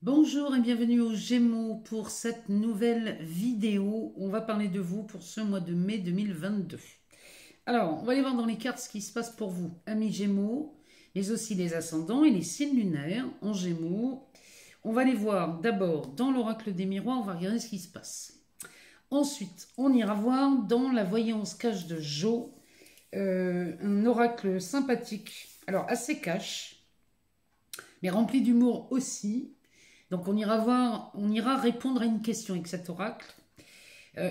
Bonjour et bienvenue aux Gémeaux pour cette nouvelle vidéo. On va parler de vous pour ce mois de mai 2022. Alors, on va aller voir dans les cartes ce qui se passe pour vous, amis Gémeaux, mais aussi les ascendants et les signes lunaires en Gémeaux. On va les voir d'abord dans l'oracle des miroirs, on va regarder ce qui se passe. Ensuite, on ira voir dans la voyance cache de Jo, un oracle sympathique, alors assez cash, mais rempli d'humour aussi. Donc on ira voir, on ira répondre à une question avec cet oracle.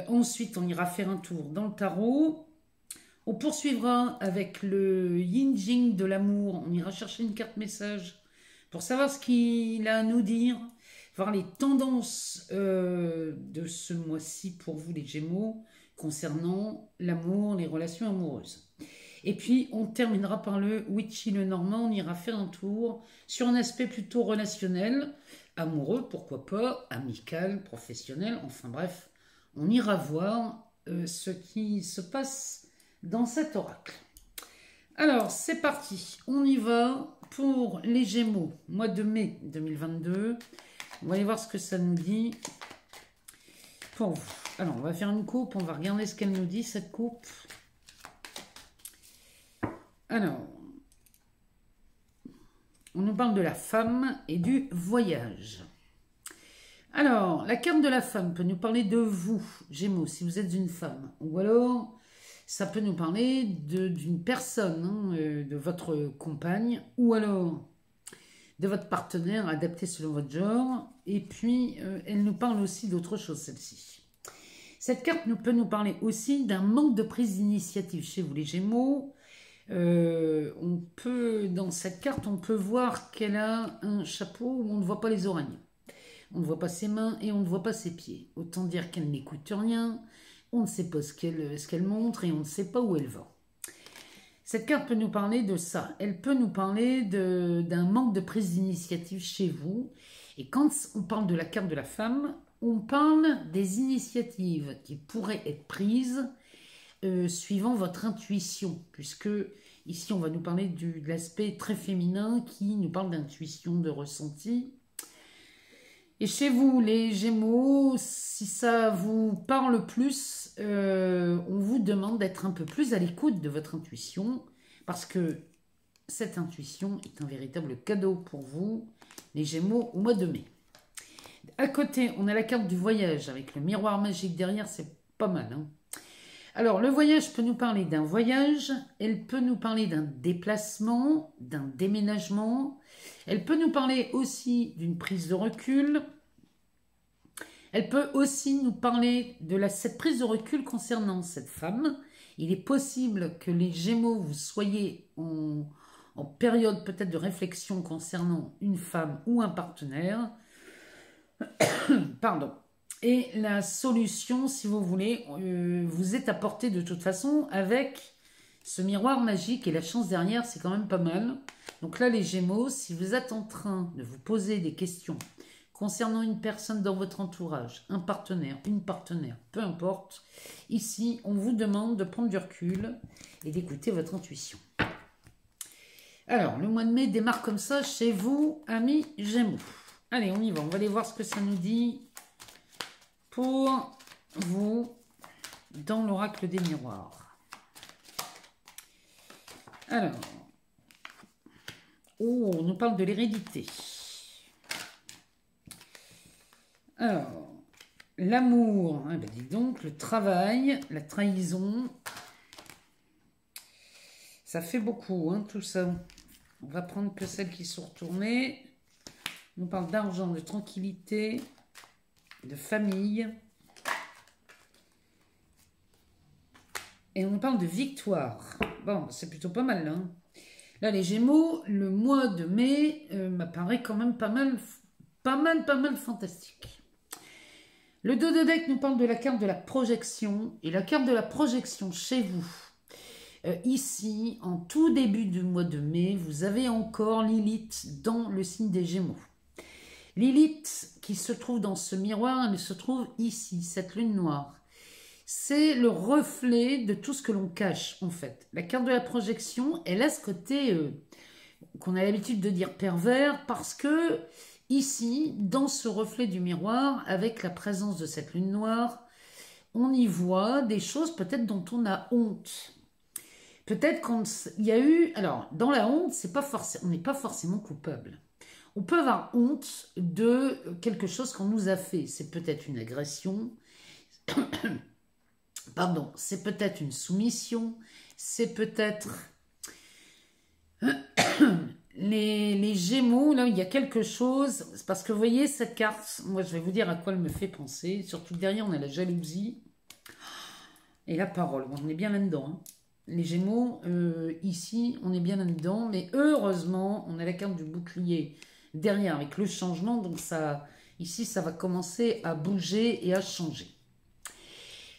Ensuite, on ira faire un tour dans le tarot. On poursuivra avec le yin jing de l'amour. On ira chercher une carte message pour savoir ce qu'il a à nous dire, voir les tendances de ce mois-ci pour vous les Gémeaux concernant l'amour, les relations amoureuses. Et puis on terminera par le witchy le normand. On ira faire un tour sur un aspect plutôt relationnel, amoureux, pourquoi pas, amical, professionnel, enfin bref, on ira voir ce qui se passe dans cet oracle. Alors, c'est parti, on y va pour les Gémeaux, mois de mai 2022. On va aller voir ce que ça nous dit pour vous. Alors, on va faire une coupe, on va regarder ce qu'elle nous dit, cette coupe. Alors, on nous parle de la femme et du voyage. Alors, la carte de la femme peut nous parler de vous, Gémeaux, si vous êtes une femme. Ou alors, ça peut nous parler d'une personne, de votre compagne, ou alors de votre partenaire adapté selon votre genre. Et puis, elle nous parle aussi d'autre chose, celle-ci. Cette carte peut nous parler aussi d'un manque de prise d'initiative chez vous, les Gémeaux. Dans cette carte, on peut voir qu'elle a un chapeau où on ne voit pas les oreilles. On ne voit pas ses mains et on ne voit pas ses pieds. Autant dire qu'elle n'écoute rien, on ne sait pas ce qu'elle montre et on ne sait pas où elle va. Cette carte peut nous parler de ça. Elle peut nous parler d'un manque de prise d'initiative chez vous. Et quand on parle de la carte de la femme, on parle des initiatives qui pourraient être prises suivant votre intuition. Puisque ici, on va nous parler de l'aspect très féminin qui nous parle d'intuition, de ressenti. Et chez vous, les Gémeaux, si ça vous parle plus, on vous demande d'être un peu plus à l'écoute de votre intuition, parce que cette intuition est un véritable cadeau pour vous, les Gémeaux, au mois de mai. À côté, on a la carte du voyage, avec le miroir magique derrière, c'est pas mal. Hein. Alors, le voyage peut nous parler d'un voyage, elle peut nous parler d'un déplacement, d'un déménagement, elle peut nous parler aussi d'une prise de recul, elle peut aussi nous parler de cette prise de recul concernant cette femme. Il est possible que les Gémeaux, vous soyez en période peut-être de réflexion concernant une femme ou un partenaire. Pardon. Et la solution, si vous voulez, vous est apportée de toute façon avec ce miroir magique et la chance derrière, c'est quand même pas mal. Donc là, les Gémeaux, si vous êtes en train de vous poser des questions concernant une personne dans votre entourage, un partenaire, une partenaire, peu importe, ici, on vous demande de prendre du recul et d'écouter votre intuition. Alors, le mois de mai démarre comme ça chez vous, amis Gémeaux. Allez, on y va, on va aller voir ce que ça nous dit pour vous dans l'oracle des miroirs. Alors, on nous parle de l'hérédité. Alors, l'amour, hein, ben dis donc, le travail, la trahison, ça fait beaucoup, hein, tout ça. On va prendre que celles qui sont retournées. On nous parle d'argent, de tranquillité, de famille. Et on nous parle de victoire. Bon, c'est plutôt pas mal, hein. Là, les Gémeaux, le mois de mai m'apparaît quand même pas mal fantastique. Le dos de deck nous parle de la carte de la projection. Et la carte de la projection chez vous, ici, en tout début du mois de mai, vous avez encore Lilith dans le signe des Gémeaux. Lilith qui se trouve dans ce miroir, elle se trouve ici, cette lune noire. C'est le reflet de tout ce que l'on cache, en fait. La carte de la projection, elle a ce côté qu'on a l'habitude de dire pervers, parce que Ici, dans ce reflet du miroir, avec la présence de cette lune noire, on y voit des choses peut-être dont on a honte. Peut-être qu'il y a eu... Alors, dans la honte, on n'est pas forcément coupable. On peut avoir honte de quelque chose qu'on nous a fait. C'est peut-être une agression, pardon, c'est peut-être une soumission, c'est peut-être... Les Gémeaux, là, il y a quelque chose, parce que vous voyez cette carte, moi je vais vous dire à quoi elle me fait penser, surtout derrière on a la jalousie et la parole, bon, on est bien là-dedans, hein. Les Gémeaux, ici, on est bien là-dedans, mais heureusement, on a la carte du bouclier derrière avec le changement, donc ça, ici, ça va commencer à bouger et à changer.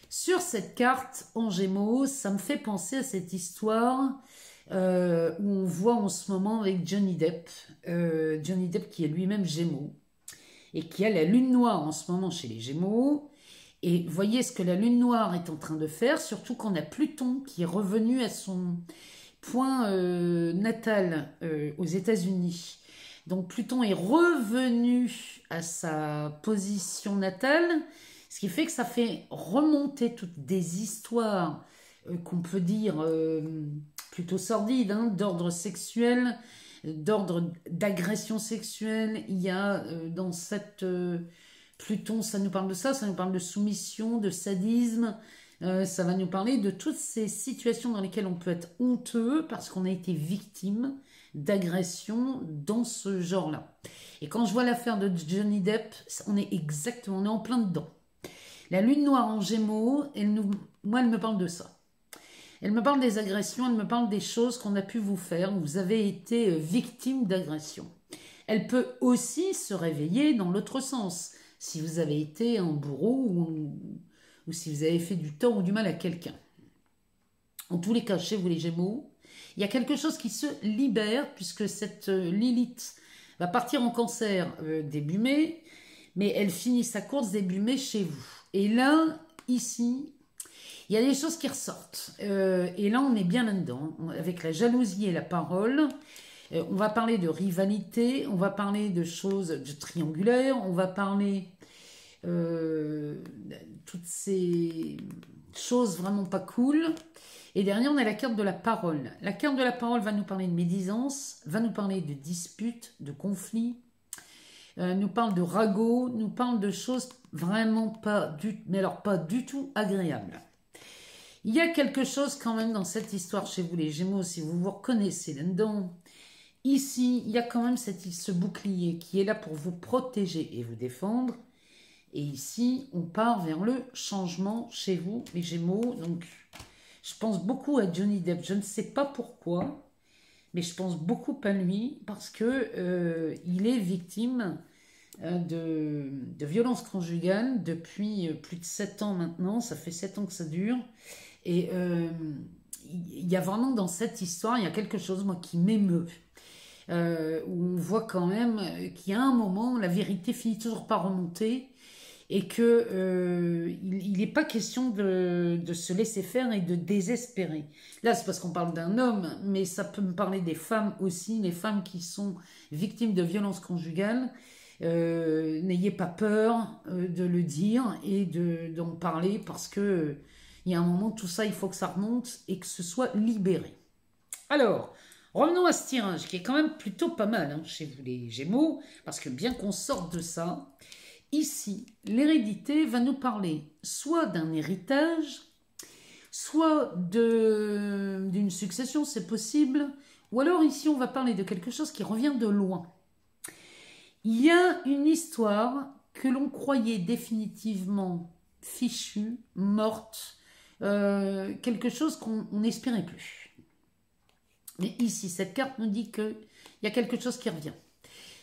Sur cette carte en Gémeaux, ça me fait penser à cette histoire où on voit en ce moment avec Johnny Depp qui est lui-même Gémeaux, et qui a la lune noire en ce moment chez les Gémeaux. Et voyez ce que la lune noire est en train de faire, surtout qu'on a Pluton qui est revenu à son point natal aux États-Unis. Donc Pluton est revenu à sa position natale, ce qui fait que ça fait remonter toutes des histoires qu'on peut dire plutôt sordides, hein, d'ordre sexuel, d'ordre d'agression sexuelle. Il y a dans cette... Pluton, ça nous parle de ça nous parle de soumission, de sadisme, ça va nous parler de toutes ces situations dans lesquelles on peut être honteux parce qu'on a été victime d'agression dans ce genre-là. Et quand je vois l'affaire de Johnny Depp, on est en plein dedans. La lune noire en Gémeaux, moi, elle me parle de ça. Elle me parle des agressions, elle me parle des choses qu'on a pu vous faire, où vous avez été victime d'agression. Elle peut aussi se réveiller dans l'autre sens. Si vous avez été un bourreau ou si vous avez fait du tort ou du mal à quelqu'un. En tous les cas, chez vous les Gémeaux, il y a quelque chose qui se libère puisque cette Lilith va partir en Cancer début mai, mais elle finit sa course début mai chez vous. Et là, ici, il y a des choses qui ressortent. Et là, on est bien là-dedans, avec la jalousie et la parole. On va parler de rivalité, on va parler de choses de triangulaires, on va parler toutes ces choses vraiment pas cool. Et derrière, on a la carte de la parole. La carte de la parole va nous parler de médisance, va nous parler de disputes, de conflits, nous parle de ragots, nous parle de choses vraiment pas du tout agréables. Il y a quelque chose quand même dans cette histoire chez vous les Gémeaux, si vous vous reconnaissez là-dedans. Ici, il y a quand même ce bouclier qui est là pour vous protéger et vous défendre. Et ici, on part vers le changement chez vous, les Gémeaux. Donc, je pense beaucoup à Johnny Depp. Je ne sais pas pourquoi, mais je pense beaucoup à lui parce que il est victime de violences conjugales depuis plus de 7 ans maintenant. Ça fait 7 ans que ça dure. Et il y a vraiment dans cette histoire, il y a quelque chose, moi, qui m'émeut. Où on voit quand même qu'il y a un moment, la vérité finit toujours par remonter et que il n'est pas question de se laisser faire et de désespérer. Là, c'est parce qu'on parle d'un homme, mais ça peut me parler des femmes aussi, les femmes qui sont victimes de violences conjugales. N'ayez pas peur de le dire et d'en parler parce que il y a un moment, tout ça, il faut que ça remonte et que ce soit libéré. Alors, revenons à ce tirage qui est quand même plutôt pas mal hein, chez vous les Gémeaux, parce que bien qu'on sorte de ça, ici, l'hérédité va nous parler soit d'un héritage, soit d'une succession, c'est possible, ou alors ici, on va parler de quelque chose qui revient de loin. Il y a une histoire que l'on croyait définitivement fichue, morte, quelque chose qu'on n'espérait plus. Mais ici, cette carte nous dit qu'il y a quelque chose qui revient.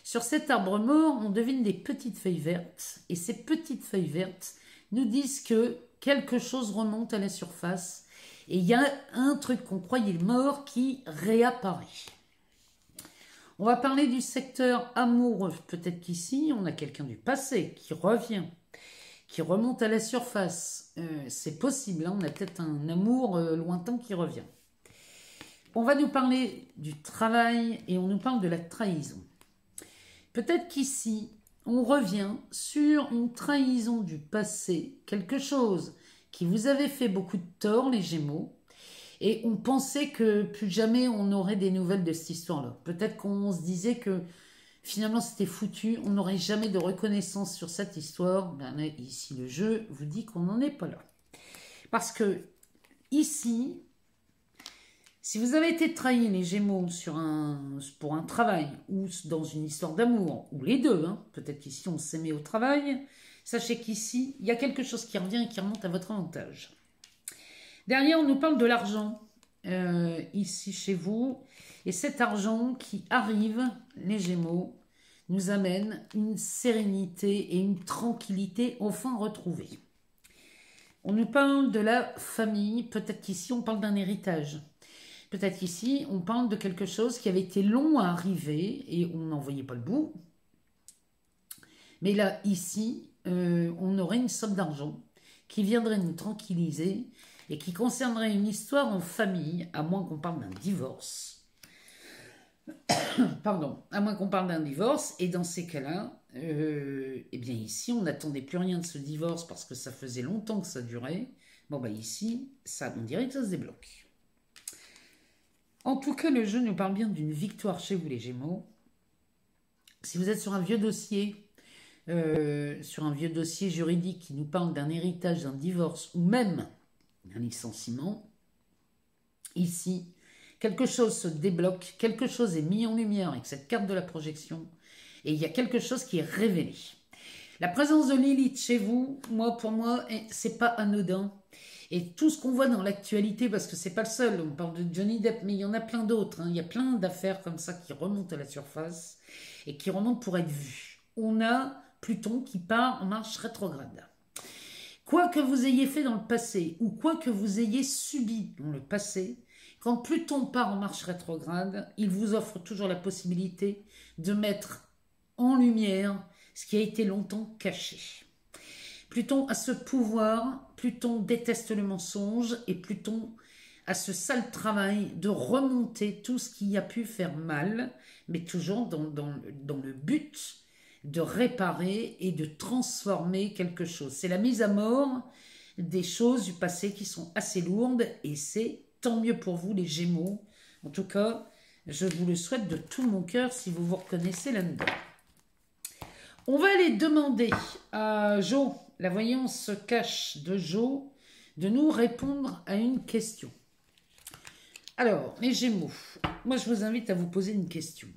Sur cet arbre mort, on devine des petites feuilles vertes. Et ces petites feuilles vertes nous disent que quelque chose remonte à la surface. Et il y a un truc qu'on croyait mort qui réapparaît. On va parler du secteur amoureux. Peut-être qu'ici, on a quelqu'un du passé qui revient, qui remonte à la surface. C'est possible, hein, on a peut-être un amour lointain qui revient. On va nous parler du travail et on nous parle de la trahison. Peut-être qu'ici, on revient sur une trahison du passé, quelque chose qui vous avait fait beaucoup de tort, les Gémeaux, et on pensait que plus jamais on aurait des nouvelles de cette histoire-là. Peut-être qu'on se disait que finalement c'était foutu, on n'aurait jamais de reconnaissance sur cette histoire. Ben, ici, le jeu vous dit qu'on n'en est pas là. Parce que ici, si vous avez été trahi, les Gémeaux, pour un travail ou dans une histoire d'amour, ou les deux, hein, peut-être qu'ici on s'aimait au travail, sachez qu'ici, il y a quelque chose qui revient et qui remonte à votre avantage. Derrière, on nous parle de l'argent, ici chez vous, et cet argent qui arrive, les Gémeaux, nous amène une sérénité et une tranquillité enfin retrouvée. On nous parle de la famille, peut-être qu'ici on parle d'un héritage. Peut-être qu'ici, on parle de quelque chose qui avait été long à arriver et on n'en voyait pas le bout. Mais là, ici, on aurait une somme d'argent qui viendrait nous tranquilliser et qui concernerait une histoire en famille, à moins qu'on parle d'un divorce. Pardon, à moins qu'on parle d'un divorce. Et dans ces cas-là, eh bien ici, on n'attendait plus rien de ce divorce parce que ça faisait longtemps que ça durait. Bon, bah ici, ça, on dirait que ça se débloque. En tout cas, le jeu nous parle bien d'une victoire chez vous, les Gémeaux. Si vous êtes sur un vieux dossier, juridique qui nous parle d'un héritage, d'un divorce ou même d'un licenciement, ici, quelque chose se débloque, quelque chose est mis en lumière avec cette carte de la projection et il y a quelque chose qui est révélé. La présence de Lilith chez vous, pour moi, c'est pas anodin. Et tout ce qu'on voit dans l'actualité, parce que c'est pas le seul, on parle de Johnny Depp, mais il y en a plein d'autres. Hein. Il y a plein d'affaires comme ça qui remontent à la surface et qui remontent pour être vues. On a Pluton qui part en marche rétrograde. Quoi que vous ayez fait dans le passé ou quoi que vous ayez subi dans le passé, quand Pluton part en marche rétrograde, il vous offre toujours la possibilité de mettre en lumière ce qui a été longtemps caché. Pluton a ce pouvoir, Pluton déteste le mensonge et Pluton a ce sale travail de remonter tout ce qui a pu faire mal, mais toujours dans le but de réparer et de transformer quelque chose. C'est la mise à mort des choses du passé qui sont assez lourdes et c'est tant mieux pour vous les Gémeaux. En tout cas, je vous le souhaite de tout mon cœur si vous vous reconnaissez là-dedans. On va aller demander à Jo, la voyance se cache de Jo, de nous répondre à une question. Alors, les Gémeaux, moi je vous invite à vous poser une question.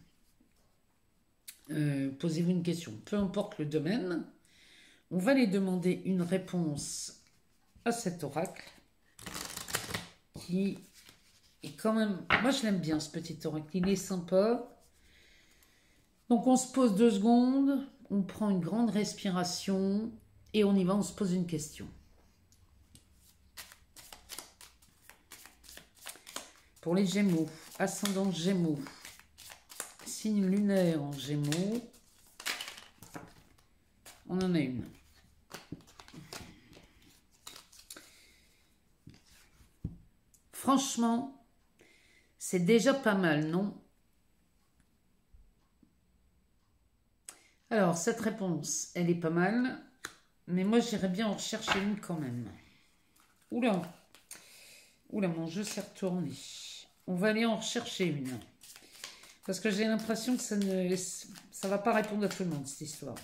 Posez-vous une question, peu importe le domaine. On va aller demander une réponse à cet oracle qui est quand même... Moi je l'aime bien ce petit oracle, il est sympa. Donc on se pose 2 secondes, on prend une grande respiration et on y va, on se pose une question. Pour les Gémeaux, ascendant Gémeaux, signe lunaire en Gémeaux, on en a une. Franchement, c'est déjà pas mal, non? Alors, cette réponse, elle est pas mal, mais moi, j'irais bien en rechercher une quand même. Oula, mon jeu s'est retourné. On va aller en rechercher une. Parce que j'ai l'impression que ça ne va pas répondre à tout le monde, cette histoire.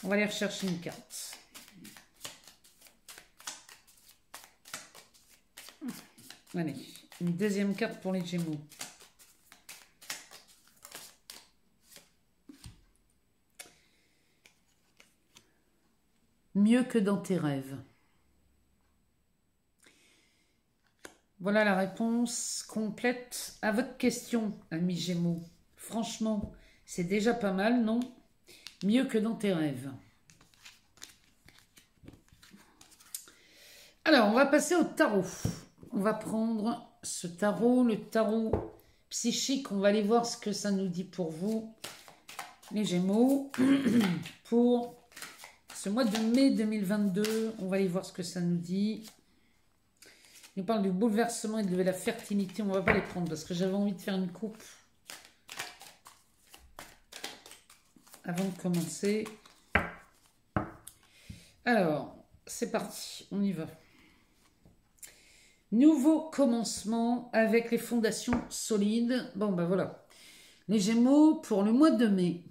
On va aller rechercher une carte. Allez, une deuxième carte pour les Gémeaux. Mieux que dans tes rêves. Voilà la réponse complète à votre question, amis Gémeaux. Franchement, c'est déjà pas mal, non? Mieux que dans tes rêves. Alors, on va passer au tarot. On va prendre ce tarot, le tarot psychique. On va aller voir ce que ça nous dit pour vous, les Gémeaux, pour ce mois de mai 2022. On va aller voir ce que ça nous dit. Il nous parle du bouleversement et de la fertilité. On ne va pas les prendre parce que j'avais envie de faire une coupe. avant de commencer. Alors, c'est parti, on y va. Nouveau commencement avec les fondations solides. Bon, ben voilà. Les Gémeaux, pour le mois de mai,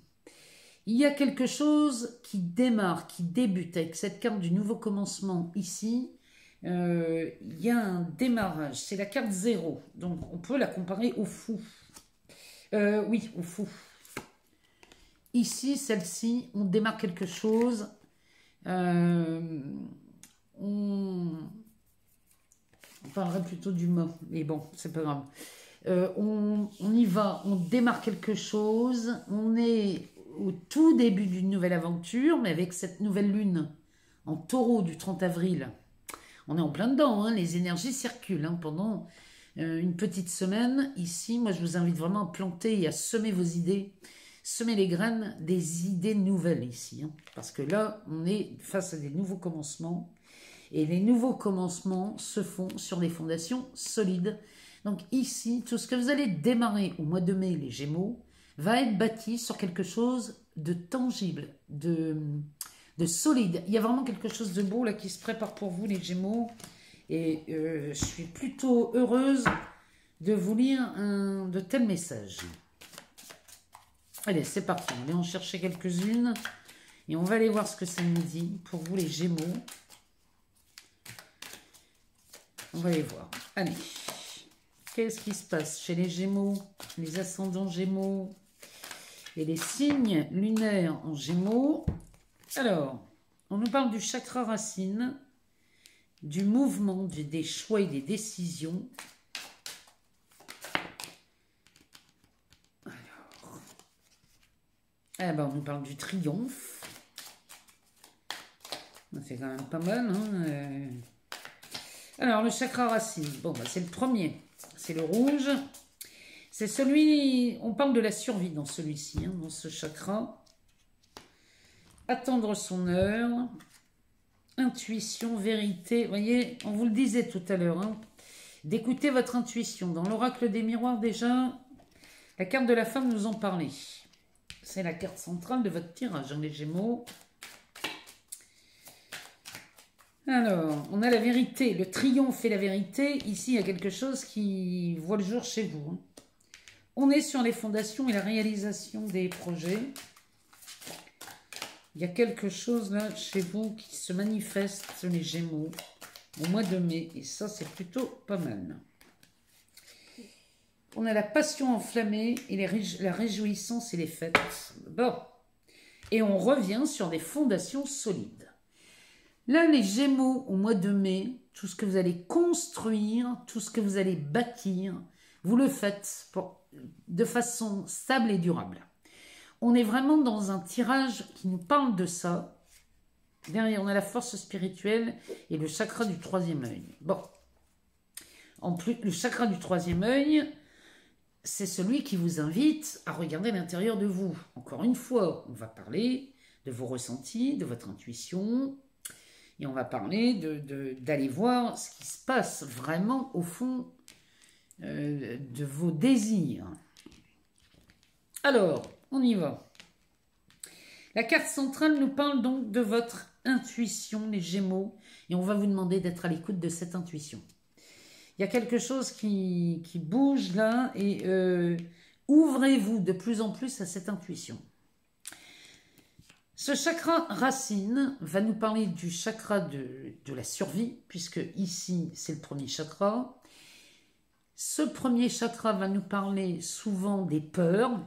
il y a quelque chose qui démarre, qui débute avec cette carte du nouveau commencement ici. Il y a un démarrage, c'est la carte 0. Donc, on peut la comparer au fou. Oui, au fou. Ici, celle-ci, on démarre quelque chose. On parlerait plutôt du mot, mais bon, c'est pas grave. On y va, on démarre quelque chose. On est au tout début d'une nouvelle aventure, mais avec cette nouvelle lune en taureau du 30 avril. On est en plein dedans, hein, les énergies circulent hein, pendant une petite semaine. Ici, moi, je vous invite vraiment à planter et à semer vos idées. Semer les graines des idées nouvelles ici. Hein, parce que là, on est face à des nouveaux commencements. Et les nouveaux commencements se font sur des fondations solides. Donc ici, tout ce que vous allez démarrer au mois de mai, les Gémeaux, va être bâti sur quelque chose de tangible, de solide. Il y a vraiment quelque chose de beau là qui se prépare pour vous, les Gémeaux. Et je suis plutôt heureuse de vous lire de tels messages. Allez, c'est parti. On va en chercher quelques-unes. Et on va aller voir ce que ça nous dit pour vous, les Gémeaux. On va aller voir. Allez. Qu'est-ce qui se passe chez les Gémeaux, les ascendants Gémeaux et les signes lunaires en Gémeaux? Alors, on nous parle du chakra racine, du mouvement, des choix et des décisions. Alors, eh ben, on nous parle du triomphe. C'est quand même pas mal. Hein Alors, le chakra racine, bon, bah, c'est le premier. C'est le rouge. C'est celui, on parle de la survie dans celui-ci, hein, dans ce chakra. Attendre son heure. Intuition, vérité. Vous voyez, on vous le disait tout à l'heure, hein, d'écouter votre intuition. Dans l'oracle des miroirs, déjà, la carte de la femme nous en parlait. C'est la carte centrale de votre tirage, hein, les Gémeaux. Alors, on a la vérité, le triomphe et la vérité. Ici, il y a quelque chose qui voit le jour chez vous. Hein. On est sur les fondations et la réalisation des projets. Il y a quelque chose là chez vous qui se manifeste, les Gémeaux, au mois de mai. Et ça, c'est plutôt pas mal. On a la passion enflammée et la réjouissance et les fêtes. Bon. Et on revient sur des fondations solides. Là, les Gémeaux, au mois de mai, tout ce que vous allez construire, tout ce que vous allez bâtir, vous le faites de façon stable et durable. On est vraiment dans un tirage qui nous parle de ça. Derrière, on a la force spirituelle et le chakra du troisième œil. Bon. En plus, le chakra du troisième œil, c'est celui qui vous invite à regarder l'intérieur de vous. Encore une fois, on va parler de vos ressentis, de votre intuition. Et on va parler d'aller voir ce qui se passe vraiment au fond de vos désirs. Alors, on y va. La carte centrale nous parle donc de votre intuition, les Gémeaux. Et on va vous demander d'être à l'écoute de cette intuition. Il y a quelque chose qui bouge là. Et ouvrez-vous de plus en plus à cette intuition. Ce chakra racine va nous parler du chakra de la survie, puisque ici, c'est le premier chakra. Ce premier chakra va nous parler souvent des peurs,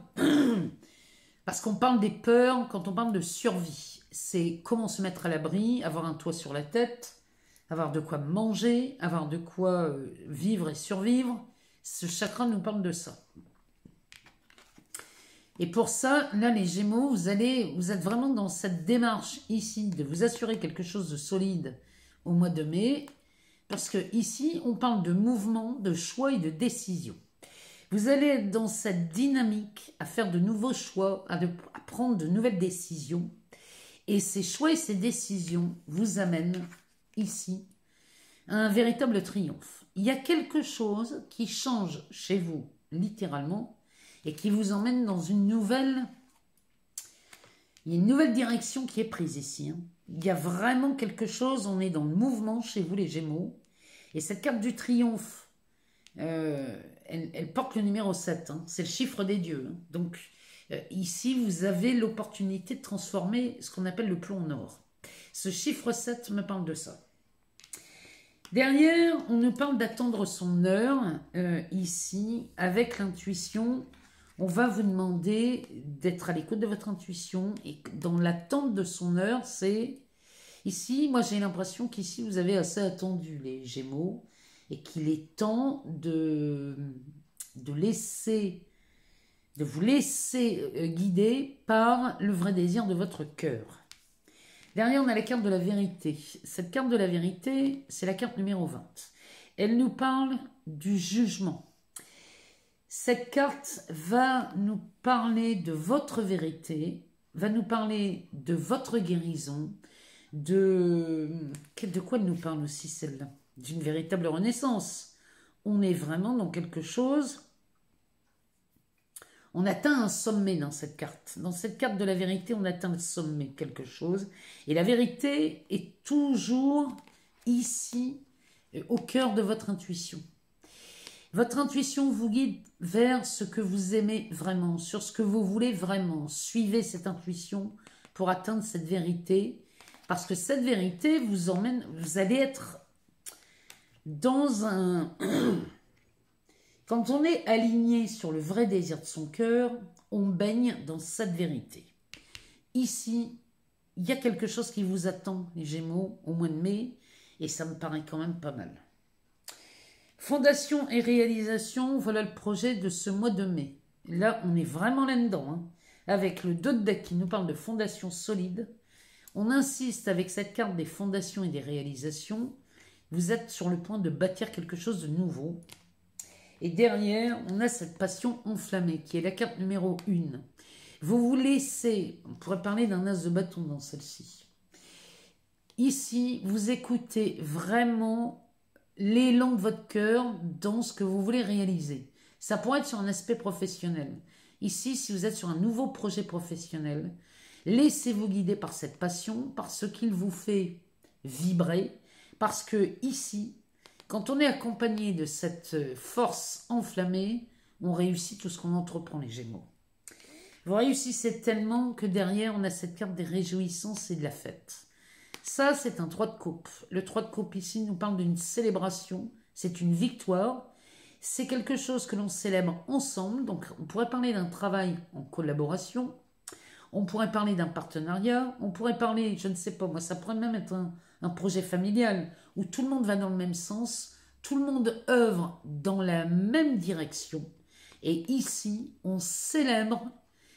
parce qu'on parle des peurs quand on parle de survie. C'est comment se mettre à l'abri, avoir un toit sur la tête, avoir de quoi manger, avoir de quoi vivre et survivre. Ce chakra nous parle de ça. Et pour ça, là, les Gémeaux, vous êtes vraiment dans cette démarche ici de vous assurer quelque chose de solide au mois de mai. Parce que ici, on parle de mouvement, de choix et de décision. Vous allez être dans cette dynamique à faire de nouveaux choix, à prendre de nouvelles décisions. Et ces choix et ces décisions vous amènent ici à un véritable triomphe. Il y a quelque chose qui change chez vous, littéralement, et qui vous emmène dans une nouvelle Il y a une nouvelle direction qui est prise ici. Hein. Il y a vraiment quelque chose, on est dans le mouvement chez vous les Gémeaux. Et cette carte du triomphe, elle porte le numéro 7. Hein. C'est le chiffre des dieux. Hein. Donc ici, vous avez l'opportunité de transformer ce qu'on appelle le plomb en or. Ce chiffre 7 me parle de ça. Derrière, on nous parle d'attendre son heure. Ici, avec l'intuition, on va vous demander d'être à l'écoute de votre intuition. Et dans l'attente de son heure, c'est... Ici, moi j'ai l'impression qu'ici, vous avez assez attendu les Gémeaux. Et qu'il est temps de vous laisser guider par le vrai désir de votre cœur. Derrière, on a la carte de la vérité. Cette carte de la vérité, c'est la carte numéro 20. Elle nous parle du jugement. Cette carte va nous parler de votre vérité, va nous parler de votre guérison, de quoi elle nous parle aussi celle-là? D'une véritable renaissance. On est vraiment dans quelque chose... On atteint un sommet dans cette carte. Dans cette carte de la vérité, on atteint le sommet de quelque chose. Et la vérité est toujours ici, au cœur de votre intuition. Votre intuition vous guide vers ce que vous aimez vraiment, sur ce que vous voulez vraiment. Suivez cette intuition pour atteindre cette vérité. Parce que cette vérité vous emmène, vous allez être dans un... Quand on est aligné sur le vrai désir de son cœur, on baigne dans cette vérité. Ici, il y a quelque chose qui vous attend, les Gémeaux, au mois de mai, et ça me paraît quand même pas mal. Fondation et réalisation, voilà le projet de ce mois de mai. Là, on est vraiment là-dedans, hein, avec le 2 de deck qui nous parle de fondation solide. On insiste avec cette carte des fondations et des réalisations. Vous êtes sur le point de bâtir quelque chose de nouveau. Et derrière, on a cette passion enflammée, qui est la carte numéro 1. Vous vous laissez, on pourrait parler d'un as de bâton dans celle-ci. Ici, vous écoutez vraiment l'élan de votre cœur dans ce que vous voulez réaliser. Ça pourrait être sur un aspect professionnel. Ici, si vous êtes sur un nouveau projet professionnel, laissez-vous guider par cette passion, par ce qu'il vous fait vibrer, parce que ici, quand on est accompagné de cette force enflammée, on réussit tout ce qu'on entreprend, les Gémeaux. Vous réussissez tellement que derrière, on a cette carte des réjouissances et de la fête. Ça, c'est un 3 de coupe. Le 3 de coupe ici nous parle d'une célébration, c'est une victoire. C'est quelque chose que l'on célèbre ensemble, donc on pourrait parler d'un travail en collaboration, on pourrait parler d'un partenariat, on pourrait parler, je ne sais pas moi, ça pourrait même être un projet familial où tout le monde va dans le même sens, tout le monde œuvre dans la même direction. Et ici, on célèbre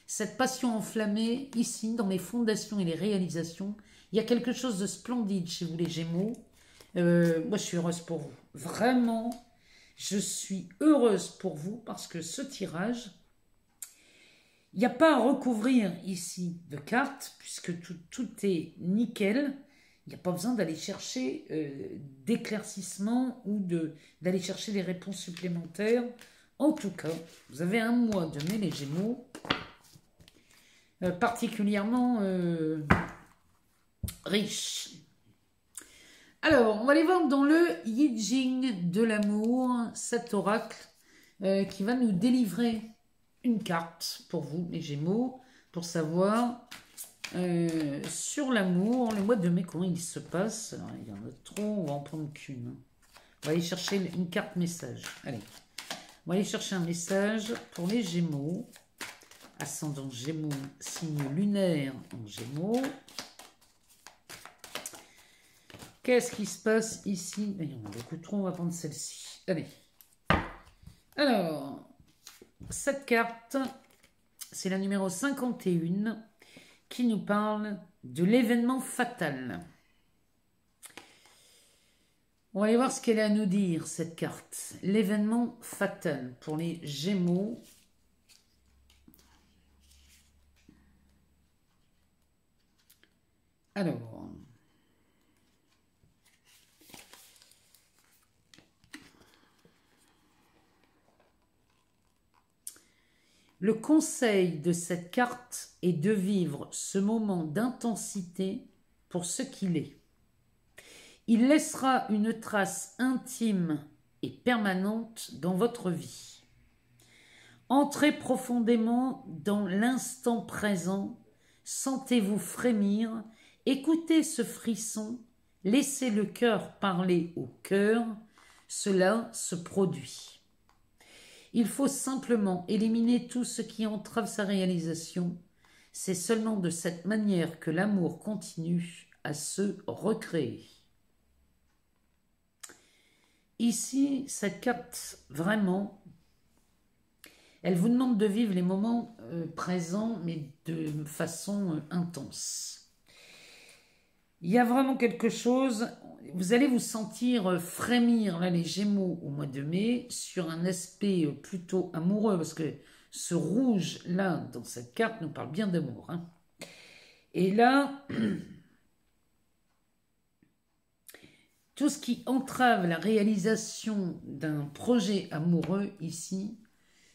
cette passion enflammée, ici, dans les fondations et les réalisations. Il y a quelque chose de splendide chez vous les Gémeaux. Moi, je suis heureuse pour vous. Vraiment, je suis heureuse pour vous parce que ce tirage, il n'y a pas à recouvrir ici de cartes puisque tout est nickel. Il n'y a pas besoin d'aller chercher d'éclaircissement ou d'aller chercher des réponses supplémentaires. En tout cas, vous avez un mois de mai les Gémeaux particulièrement riche. Alors, on va aller voir dans le Yi Jing de l'amour, cet oracle qui va nous délivrer une carte pour vous, les Gémeaux, pour savoir sur l'amour, le mois de mai, comment il se passe. Alors, il y en a trop, on va en prendre qu'une. On va aller chercher une carte message. Allez, on va aller chercher un message pour les Gémeaux. Ascendant Gémeaux, signe lunaire en Gémeaux. Qu'est-ce qui se passe ici? Il y en a beaucoup trop, on va prendre celle-ci. Allez. Alors, cette carte, c'est la numéro 51 qui nous parle de l'événement fatal. On va aller voir ce qu'elle a à nous dire, cette carte. L'événement fatal pour les Gémeaux. Alors, Le conseil de cette carte est de vivre ce moment d'intensité pour ce qu'il est. Il laissera une trace intime et permanente dans votre vie. Entrez profondément dans l'instant présent, sentez-vous frémir, écoutez ce frisson, laissez le cœur parler au cœur, cela se produit. Il faut simplement éliminer tout ce qui entrave sa réalisation. C'est seulement de cette manière que l'amour continue à se recréer. Ici, cette carte, vraiment, elle vous demande de vivre les moments présents, mais de façon intense. Il y a vraiment quelque chose, vous allez vous sentir frémir, là, les Gémeaux, au mois de mai, sur un aspect plutôt amoureux, parce que ce rouge, là, dans cette carte, nous parle bien d'amour. Hein. Et là, tout ce qui entrave la réalisation d'un projet amoureux, ici,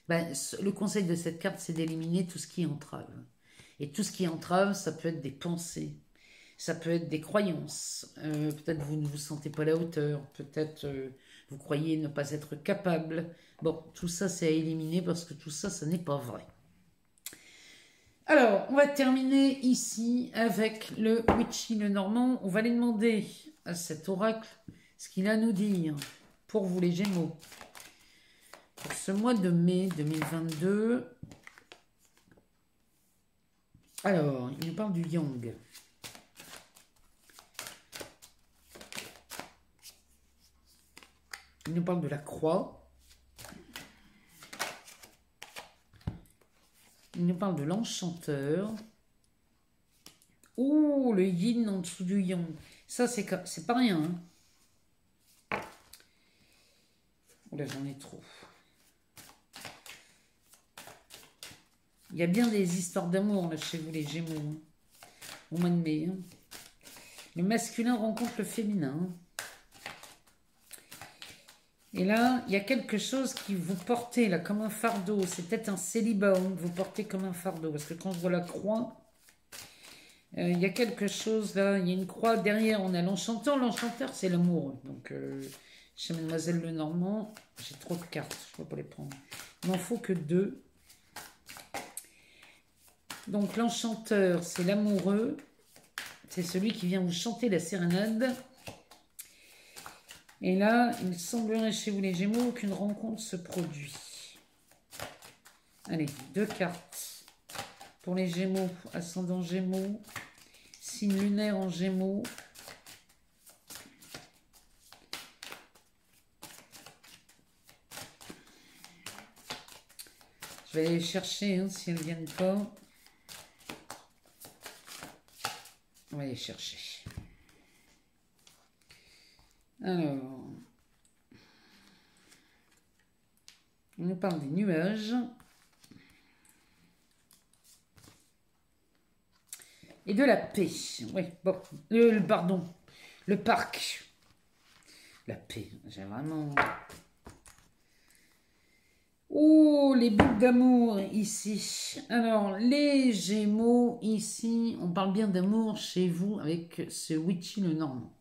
ben, le conseil de cette carte, c'est d'éliminer tout ce qui entrave. Et tout ce qui entrave, ça peut être des pensées, ça peut être des croyances. Peut-être vous ne vous sentez pas à la hauteur, peut-être vous croyez ne pas être capable. Bon, tout ça, c'est à éliminer parce que tout ça, ça n'est pas vrai. Alors, on va terminer ici avec le Witchy le Normand. On va aller demander à cet oracle ce qu'il a à nous dire pour vous les Gémeaux. Pour ce mois de mai 2022. Alors, il nous parle du Yang. Il nous parle de la croix. Il nous parle de l'enchanteur. Oh, le yin en dessous du yang. Ça, c'est pas rien. Hein. Oh là, j'en ai trop. Il y a bien des histoires d'amour là chez vous, les Gémeaux. Hein. Au mois de mai. Hein. Le masculin rencontre le féminin. Hein. Et là, il y a quelque chose qui vous portez là comme un fardeau. C'est peut-être un célibat que vous portez comme un fardeau. Parce que quand je vois la croix, il y a quelque chose là. Il y a une croix derrière. On a l'enchanteur. L'enchanteur, c'est l'amoureux. Donc, chez Mademoiselle Lenormand, j'ai trop de cartes. Je ne peux pas les prendre. Il m'en faut que 2. Donc, l'enchanteur, c'est l'amoureux. C'est celui qui vient vous chanter la sérénade. Et là, il semblerait chez vous les Gémeaux qu'une rencontre se produit. Allez, 2 cartes pour les Gémeaux, ascendant Gémeaux, signe lunaire en Gémeaux. Je vais aller chercher hein, si elles ne viennent pas. On va aller chercher. Alors, on nous parle des nuages et de la paix. Oui, bon, pardon, le parc. La paix, j'ai vraiment... Oh, les boucles d'amour ici. Alors, les Gémeaux ici, on parle bien d'amour chez vous avec ce Witchy le Normand.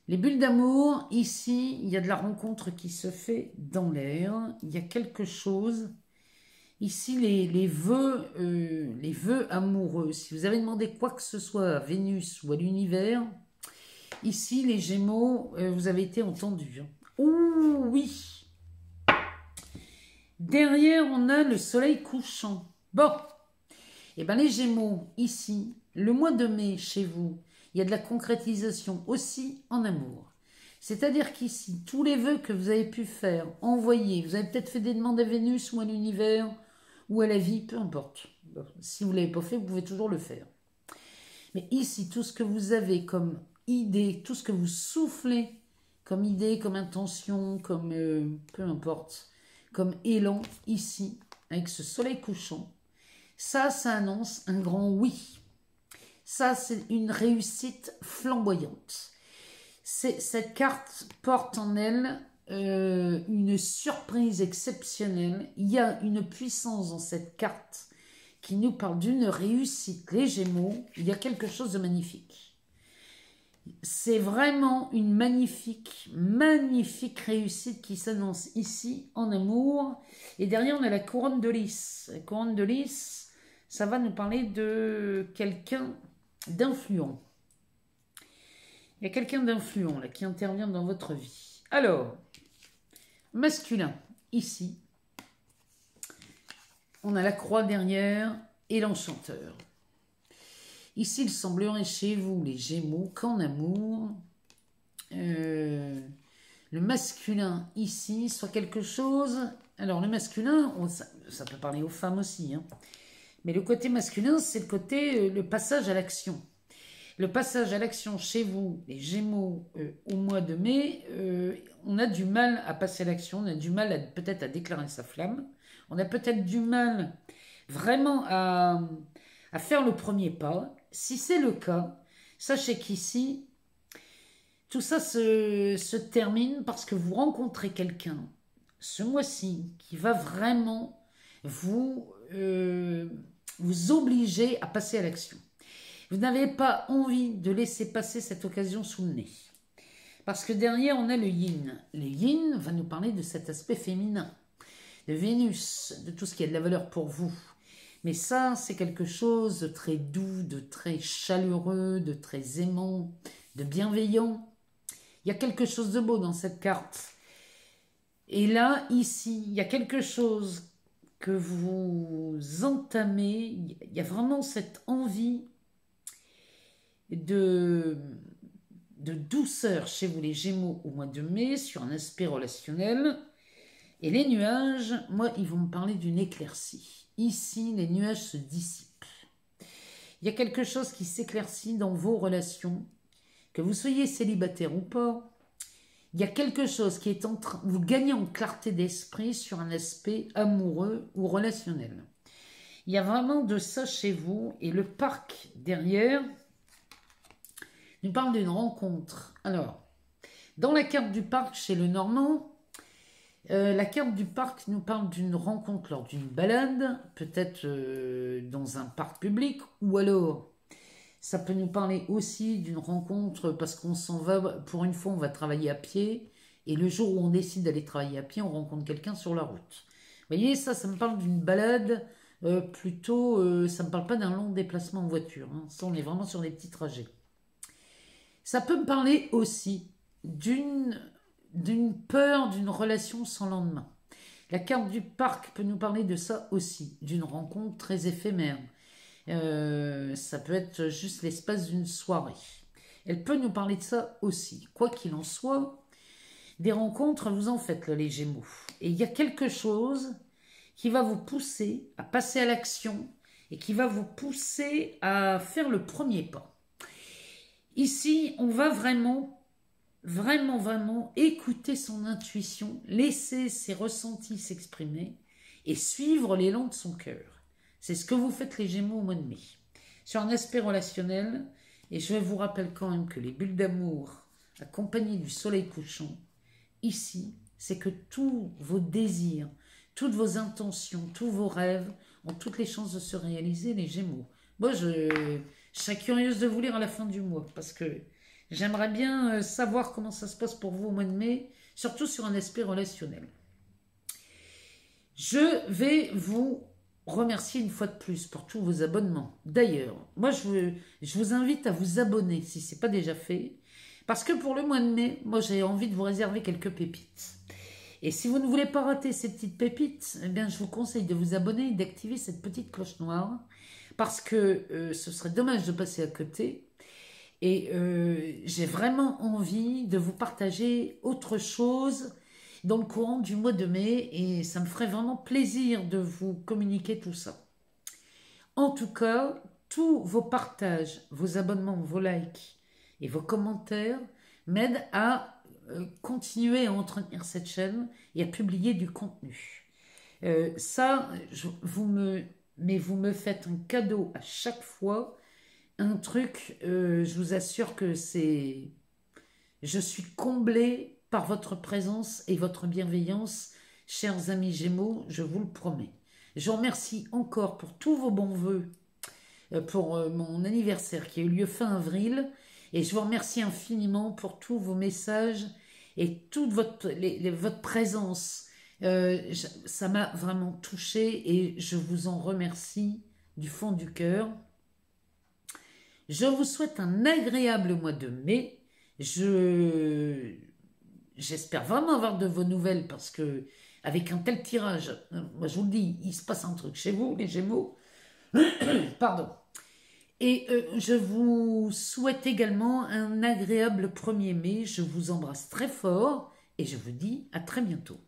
Les bulles d'amour, ici, il y a de la rencontre qui se fait dans l'air. Il y a quelque chose. Ici, les vœux amoureux. Si vous avez demandé quoi que ce soit à Vénus ou à l'univers, ici, les Gémeaux, vous avez été entendus. Oh oui! Derrière, on a le soleil couchant. Bon, et bien les Gémeaux, ici, le mois de mai chez vous, il y a de la concrétisation aussi en amour. C'est-à-dire qu'ici, tous les vœux que vous avez pu faire, envoyer, vous avez peut-être fait des demandes à Vénus ou à l'univers ou à la vie, peu importe. Si vous ne l'avez pas fait, vous pouvez toujours le faire. Mais ici, tout ce que vous avez comme idée, tout ce que vous soufflez comme idée, comme intention, comme peu importe, comme élan, ici, avec ce soleil couchant, ça annonce un grand oui. Ça, c'est une réussite flamboyante. Cette carte porte en elle une surprise exceptionnelle. Il y a une puissance dans cette carte qui nous parle d'une réussite. Les Gémeaux, il y a quelque chose de magnifique. C'est vraiment une magnifique, magnifique réussite qui s'annonce ici en amour. Et derrière, on a la couronne de lys. La couronne de lys, ça va nous parler de quelqu'un d'influent. Il y a quelqu'un d'influent là qui intervient dans votre vie. Alors, masculin, ici, on a la croix derrière et l'enchanteur. Ici, il semblerait chez vous, les Gémeaux, qu'en amour, le masculin ici soit quelque chose... Alors, le masculin, ça peut parler aux femmes aussi, hein, mais le côté masculin, c'est le côté, le passage à l'action. Le passage à l'action chez vous, les Gémeaux, au mois de mai, on a du mal à passer à l'action, on a du mal peut-être à déclarer sa flamme, on a peut-être du mal vraiment à faire le premier pas. Si c'est le cas, sachez qu'ici, tout ça se termine parce que vous rencontrez quelqu'un ce mois-ci qui va vraiment vous obliger à passer à l'action. Vous n'avez pas envie de laisser passer cette occasion sous le nez. Parce que derrière, on a le yin. Le yin va nous parler de cet aspect féminin, de Vénus, de tout ce qui a de la valeur pour vous. Mais ça, c'est quelque chose de très doux, de très chaleureux, de très aimant, de bienveillant. Il y a quelque chose de beau dans cette carte. Et là, ici, il y a quelque chose que vous entamez. Il y a vraiment cette envie de douceur chez vous, les Gémeaux, au mois de mai, sur un aspect relationnel. Et les nuages, moi, ils vont me parler d'une éclaircie. Ici, les nuages se dissipent. Il y a quelque chose qui s'éclaircit dans vos relations, que vous soyez célibataire ou pas. Il y a quelque chose qui est en train... Vous gagnez en clarté d'esprit sur un aspect amoureux ou relationnel. Il y a vraiment de ça chez vous. Et le parc derrière nous parle d'une rencontre. Alors, dans la carte du parc chez le Normand, la carte du parc nous parle d'une rencontre lors d'une balade, peut-être dans un parc public, ou alors ça peut nous parler aussi d'une rencontre parce qu'on s'en va, pour une fois on va travailler à pied, et le jour où on décide d'aller travailler à pied, on rencontre quelqu'un sur la route. Vous voyez, ça me parle d'une balade, plutôt, ça ne me parle pas d'un long déplacement en voiture, hein. Ça, on est vraiment sur des petits trajets. Ça peut me parler aussi d'une peur, d'une relation sans lendemain. La carte du parc peut nous parler de ça aussi, d'une rencontre très éphémère. Ça peut être juste l'espace d'une soirée. Elle peut nous parler de ça aussi. Quoi qu'il en soit, des rencontres, vous en faites là, les Gémeaux. Et il y a quelque chose qui va vous pousser à passer à l'action et qui va vous pousser à faire le premier pas. Ici, on va vraiment écouter son intuition, laisser ses ressentis s'exprimer et suivre l'élan de son cœur. C'est ce que vous faites, les Gémeaux, au mois de mai. Sur un aspect relationnel, et je vous rappelle quand même que les bulles d'amour, accompagnées du soleil couchant, ici, c'est que tous vos désirs, toutes vos intentions, tous vos rêves ont toutes les chances de se réaliser, les Gémeaux. Moi, je serais curieuse de vous lire à la fin du mois, parce que j'aimerais bien savoir comment ça se passe pour vous au mois de mai, surtout sur un aspect relationnel. Je vais vous remercier une fois de plus pour tous vos abonnements. D'ailleurs, moi, je vous invite à vous abonner si ce n'est pas déjà fait, parce que pour le mois de mai, moi, j'ai envie de vous réserver quelques pépites. Et si vous ne voulez pas rater ces petites pépites, eh bien, je vous conseille de vous abonner et d'activer cette petite cloche noire, parce que ce serait dommage de passer à côté. Et j'ai vraiment envie de vous partager autre chose dans le courant du mois de mai, et ça me ferait vraiment plaisir de vous communiquer tout ça. En tout cas, tous vos partages, vos abonnements, vos likes et vos commentaires m'aident à continuer à entretenir cette chaîne et à publier du contenu. Vous me faites un cadeau à chaque fois, un truc, je vous assure que je suis comblée par votre présence et votre bienveillance, chers amis Gémeaux, je vous le promets. Je vous remercie encore pour tous vos bons vœux pour mon anniversaire qui a eu lieu fin avril. Et je vous remercie infiniment pour tous vos messages et toute votre présence. Ça m'a vraiment touchée et je vous en remercie du fond du cœur. Je vous souhaite un agréable mois de mai. J'espère vraiment avoir de vos nouvelles parce que avec un tel tirage, moi je vous le dis, il se passe un truc chez vous, les Gémeaux. Pardon. Et je vous souhaite également un agréable 1er mai. Je vous embrasse très fort et je vous dis à très bientôt.